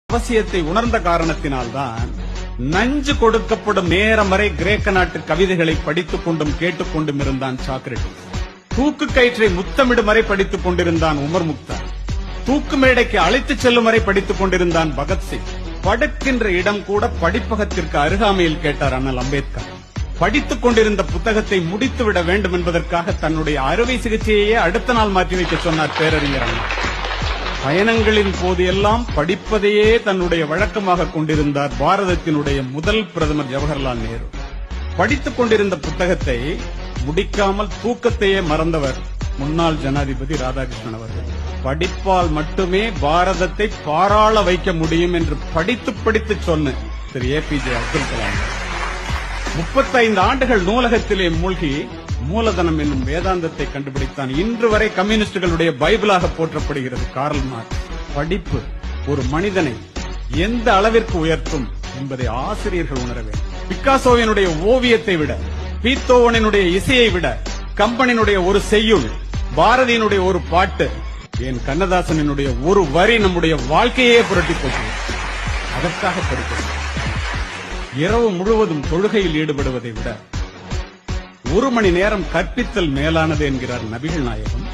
அவசியத்தை உணர்ந்த காரணத்தினால்தான் நஞ்சு கொடுக்கப்படும் நேரம் வரை கிரேக்க நாட்டு கவிதைகளை படித்துக் கொண்டும் கேட்டுக்கொண்டும் இருந்தான் சாக்ரட்டிஸ். தூக்கு கயிற்றை முத்தமிடும் வரை படித்துக் கொண்டிருந்தான் உமர் முக்தார். தூக்கு மேடைக்கு அழைத்துச் செல்லும் வரை படித்துக் கொண்டிருந்தான் பகத்சிங். படுக்கின்ற இடம் கூட படிப்பகத்திற்கு அருகாமையில் கேட்டார் அண்ணல் அம்பேத்கர். படித்துக் கொண்டிருந்த புத்தகத்தை முடித்துவிட வேண்டும் என்பதற்காக தன்னுடைய அறுவை சிகிச்சையே அடுத்த நாள் மாற்றி வைக்க சொன்னார் பேரறிஞர் அண்ணா. பயணங்களின் போது எல்லாம் படிப்பதையே தன்னுடைய வழக்கமாக கொண்டிருந்தார் பாரதத்தினுடைய முதல் பிரதமர் ஜவஹர்லால் நேரு. படித்துக் கொண்டிருந்த புத்தகத்தை முடிக்காமல் தூக்கத்தையே மறந்தவர் முன்னாள் ஜனாதிபதி ராதாகிருஷ்ணன் அவர்கள். படிப்பால் மட்டுமே பாரதத்தை பாராள வைக்க முடியும் என்று படித்து சொன்ன திரு APJ அப்துல் கலாம் 35 ஆண்டுகள் நூலகத்திலே மூழ்கி மூலதனம் என்னும் வேதாந்தத்தை கண்டுபிடித்தான். இன்று வரை கம்யூனிஸ்டுகளுடைய பைபிளாக போற்றப்படுகிறது கார்ல் மார்க்ஸ். படிப்பு ஒரு மனிதனை எந்த அளவிற்கு உயர்த்தும் என்பதை ஆசிரியர்கள் உணர வேண்டும். பிக்காசோவினுடைய ஓவியத்தை விட, பீத்தோவனினுடைய இசையை விட, கம்பனினுடைய ஒரு செய்யுள், பாரதியினுடைய ஒரு பாட்டு, என் கண்ணதாசனினுடைய ஒரு வரி நம்முடைய வாழ்க்கையே புரட்டி போகிறது. அதற்காக படிக்கிறது. இரவு முழுவதும் தொழுகையில் ஈடுபடுவதை விட 1 மணி நேரம் கற்பித்தல் மேலானது என்கிறார் நபிகள் நாயகம்.